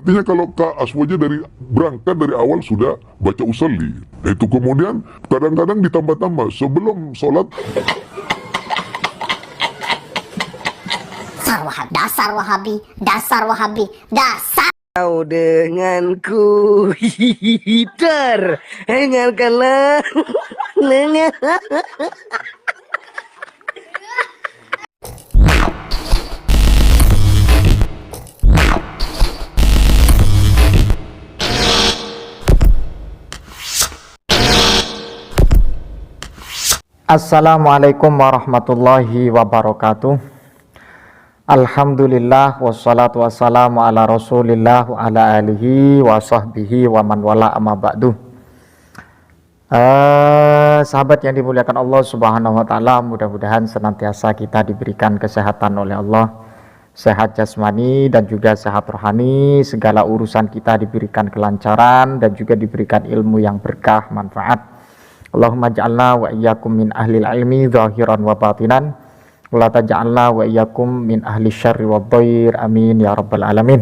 Artinya kalau Kak Aswaja berangkat dari awal sudah baca usolli. Itu kemudian kadang-kadang ditambah-tambah sebelum sholat. Dasar Wahabi, dasar Wahabi, dasar. Kau denganku, hider, dengarkanlah, dengar. Assalamualaikum warahmatullahi wabarakatuh. Alhamdulillah wassalatu wassalamu ala rasulillah wa ala alihi wa sahbihi wa man wala amma ba'du. Sahabat yang dimuliakan Allah subhanahu wa ta'ala, mudah-mudahan senantiasa kita diberikan kesehatan oleh Allah, sehat jasmani dan juga sehat rohani, segala urusan kita diberikan kelancaran dan juga diberikan ilmu yang berkah, manfaat. Allahumma ja'alna wa iyyakum min ahlil ilmi zahiran wa batinan, wa la taj'alna wa iyyakum min ahli syarri wa dhair, amin ya rabbal alamin.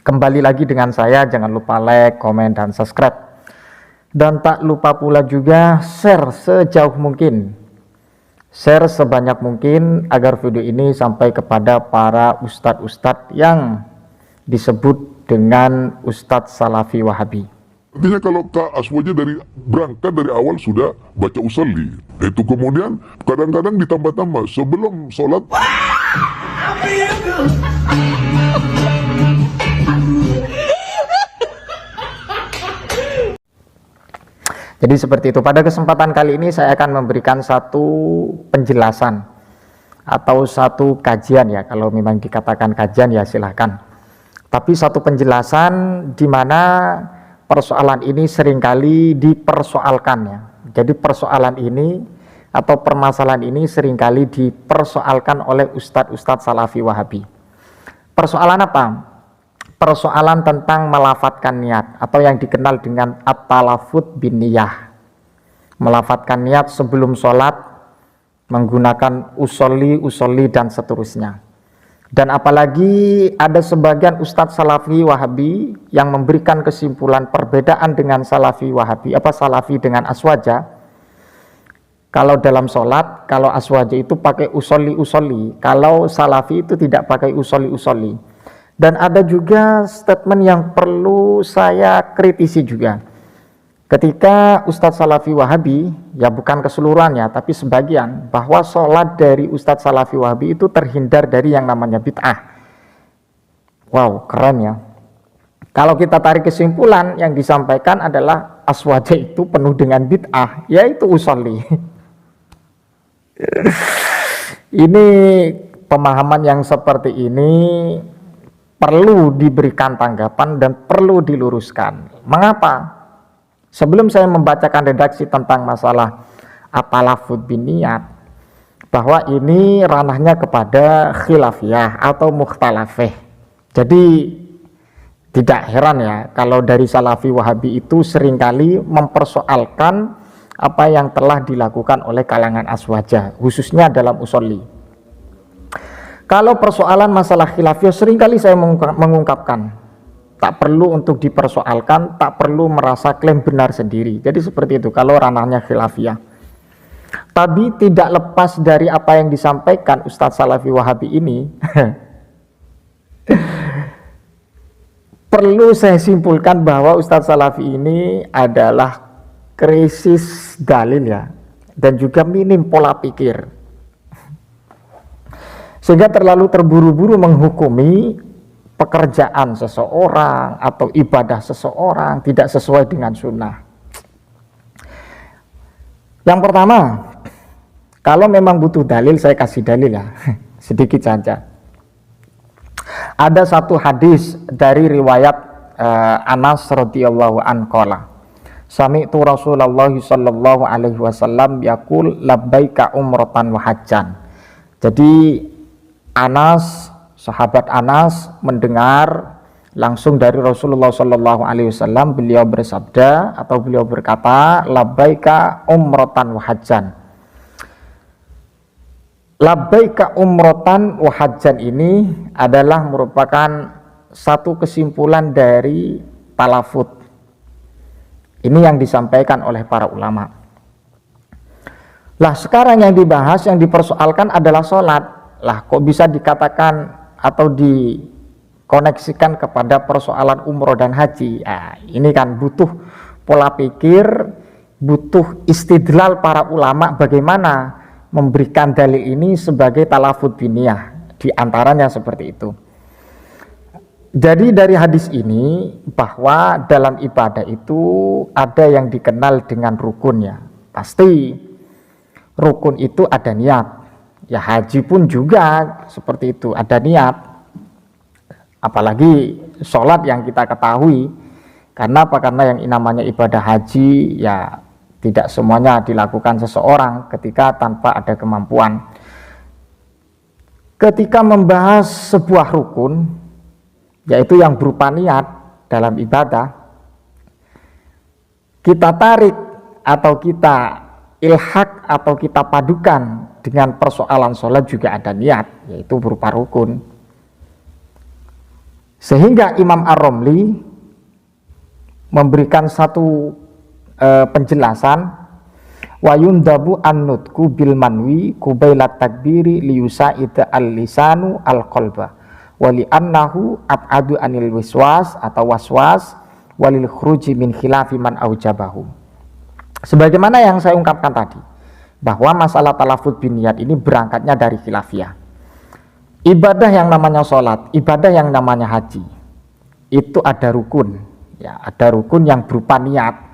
Kembali lagi dengan saya, jangan lupa like, komen, dan subscribe, dan tak lupa pula juga share sejauh mungkin, share sebanyak mungkin agar video ini sampai kepada para ustadz-ustadz yang disebut dengan Ustadz Salafi Wahabi. Artinya kalau Kak Aswaja berangkat dari awal sudah baca usolli. Itu kemudian kadang-kadang ditambah-tambah sebelum sholat. Jadi seperti itu. Pada kesempatan kali ini saya akan memberikan satu penjelasan atau satu kajian, ya kalau memang dikatakan kajian ya silahkan. Tapi satu penjelasan di mana persoalan ini seringkali dipersoalkan, ya. Jadi persoalan ini atau permasalahan ini seringkali dipersoalkan oleh ustadz-ustadz Salafi Wahabi. Persoalan apa? Persoalan tentang melafatkan niat atau yang dikenal dengan at-talafut bin niyah. Melafatkan niat sebelum sholat menggunakan usolli dan seterusnya. Dan apalagi ada sebagian ustadz Salafi Wahabi yang memberikan kesimpulan perbedaan dengan Salafi Wahabi, Salafi dengan Aswaja. Kalau dalam sholat, kalau Aswaja itu pakai usolli, kalau Salafi itu tidak pakai usolli. Dan ada juga statement yang perlu saya kritisi juga. Ketika Ustadz Salafi Wahabi, ya bukan keseluruhannya tapi sebagian, bahwa sholat dari Ustadz Salafi Wahabi itu terhindar dari yang namanya bid'ah. Wow, keren ya. Kalau kita tarik kesimpulan, yang disampaikan adalah Aswaja itu penuh dengan bid'ah, yaitu usolli. Ini pemahaman yang seperti ini perlu diberikan tanggapan dan perlu diluruskan. Mengapa? Sebelum saya membacakan redaksi tentang masalah at-talafut bin niyat, bahwa ini ranahnya kepada khilafiyah atau mukhtalafih. Jadi tidak heran ya kalau dari Salafi Wahabi itu seringkali mempersoalkan apa yang telah dilakukan oleh kalangan Aswaja, khususnya dalam usolli. Kalau persoalan masalah khilafiyah seringkali saya mengungkapkan, tak perlu untuk dipersoalkan, tak perlu merasa klaim benar sendiri. Jadi seperti itu kalau ranahnya khilafiyah. Tapi tidak lepas dari apa yang disampaikan Ustadz Salafi Wahabi ini, perlu saya simpulkan bahwa Ustadz Salafi ini adalah krisis dalil, ya, dan juga minim pola pikir, sehingga terlalu terburu-buru menghukumi pekerjaan seseorang atau ibadah seseorang tidak sesuai dengan sunnah. Yang pertama, kalau memang butuh dalil, saya kasih dalil ya, sedikit saja. Ada satu hadis dari riwayat Anas radhiyallahu anhu qala, sami'tu Rasulullah sallallahu alaihi wasallam yaqul labbaika umratan wa hajjan. Jadi sahabat Anas mendengar langsung dari Rasulullah Shallallahu Alaihi Wasallam, beliau bersabda atau beliau berkata, labbaika umratan wa hajjan. Labbaika umratan wa hajjan ini adalah merupakan satu kesimpulan dari talafut. Ini yang disampaikan oleh para ulama. Lah sekarang yang dibahas, yang dipersoalkan adalah sholat. Lah kok bisa dikatakan atau dikoneksikan kepada persoalan umroh dan haji? Nah, ini kan butuh pola pikir, butuh istidlal para ulama bagaimana memberikan dalil ini sebagai talafut biniyah. Di antaranya seperti itu. Jadi dari hadis ini bahwa dalam ibadah itu ada yang dikenal dengan rukun ya. Pasti rukun itu ada niat. Ya haji pun juga seperti itu, ada niat. Apalagi sholat yang kita ketahui. Karena apa? Karena yang namanya ibadah haji ya tidak semuanya dilakukan seseorang ketika tanpa ada kemampuan. Ketika membahas sebuah rukun, yaitu yang berupa niat dalam ibadah, kita tarik atau kita ilhak atau kita padukan dengan persoalan sholat juga ada niat, yaitu berupa rukun. Sehingga Imam Ar-Romli memberikan satu penjelasan, wa yundabu an-nutku bil manwi qubailat takbiri liyusa'ida al-lisanu al-qalba wali annahu ab'adu anil wiswas atau waswas walil khuruji min khilafi man aujabahu. Sebagaimana yang saya ungkapkan tadi, bahwa masalah talafut bin niat ini berangkatnya dari khilafiyah. Ibadah yang namanya sholat, ibadah yang namanya haji, itu ada rukun, ya, ada rukun yang berupa niat.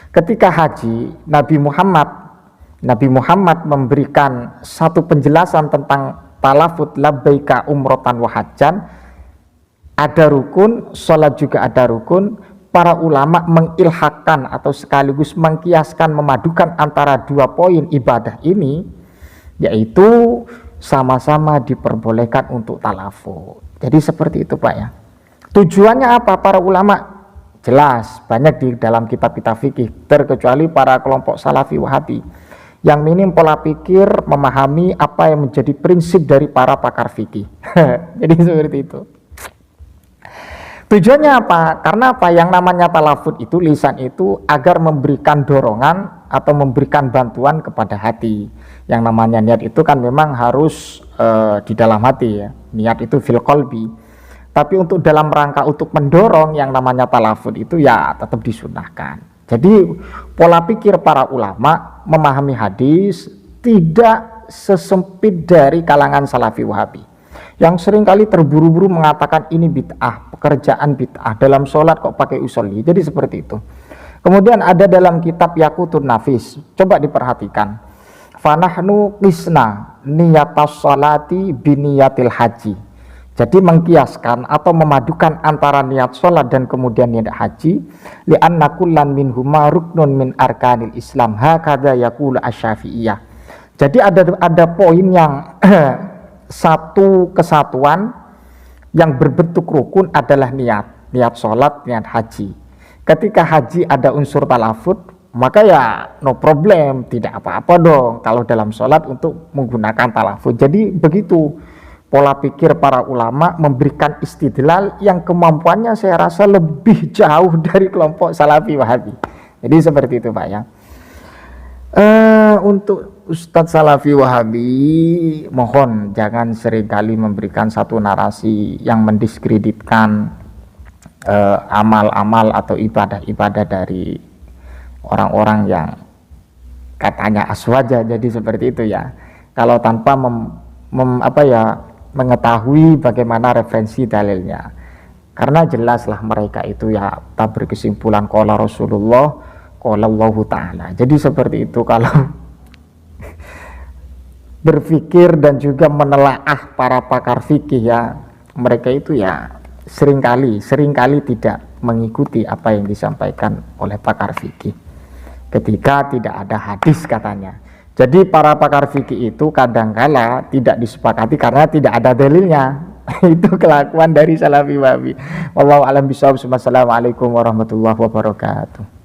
Ketika haji, Nabi Muhammad memberikan satu penjelasan tentang talafut labbaika umrotan wa hajjan. Ada rukun, sholat juga ada rukun. Para ulama mengilhakkan atau sekaligus mengkiaskan, memadukan antara dua poin ibadah ini, yaitu sama-sama diperbolehkan untuk talafut. Jadi seperti itu Pak ya. Tujuannya apa? Para ulama jelas banyak di dalam kitab-kitab fikih, terkecuali para kelompok Salafi Wahabi yang minim pola pikir memahami apa yang menjadi prinsip dari para pakar fikih. Jadi seperti itu. Tujuannya apa? Karena apa? Yang namanya talafut itu, lisan itu agar memberikan dorongan atau memberikan bantuan kepada hati. Yang namanya niat itu kan memang harus di dalam hati ya. Niat itu fil qalbi. Tapi untuk dalam rangka untuk mendorong yang namanya talafut itu ya tetap disunahkan. Jadi pola pikir para ulama memahami hadis tidak sesempit dari kalangan Salafi Wahabi yang seringkali terburu-buru mengatakan ini bid'ah, pekerjaan bid'ah, dalam sholat kok pakai usolli. Jadi seperti itu. Kemudian ada dalam kitab Yaqutun Nafis, coba diperhatikan, fanahnu qisna niyatas sholati biniyatil haji. Jadi mengkiaskan atau memadukan antara niat sholat dan kemudian niat haji. Li'anna kullan minhuma ruknun min arkanil Islam. Hakadha yaqulu asy-Syafi'iyah. Jadi ada poin yang satu kesatuan yang berbentuk rukun adalah niat. Niat sholat, niat haji. Ketika haji ada unsur talafut, maka ya no problem, tidak apa-apa dong kalau dalam sholat untuk menggunakan talafut. Jadi begitu pola pikir para ulama memberikan istidlal yang kemampuannya saya rasa lebih jauh dari kelompok Salafi Wahabi. Jadi seperti itu Pak ya. Untuk Ustadz Salafi Wahabi, mohon jangan seringkali memberikan satu narasi yang mendiskreditkan amal-amal atau ibadah-ibadah dari orang-orang yang katanya aswaja. Jadi seperti itu ya. Kalau tanpa mengetahui bagaimana referensi dalilnya, karena jelaslah mereka itu ya tak berkesimpulan qala Rasulullah qala Allahu Ta'ala. Jadi seperti itu. Kalau berpikir dan juga menelaah para pakar fikih ya, mereka itu ya seringkali tidak mengikuti apa yang disampaikan oleh pakar fikih ketika tidak ada hadis katanya. Jadi para pakar fikih itu kadangkala tidak disepakati karena tidak ada dalilnya. Itu kelakuan dari Salafi Wahabi. Wallahu a'lam bishawab. Wassalamualaikum warahmatullahi wabarakatuh.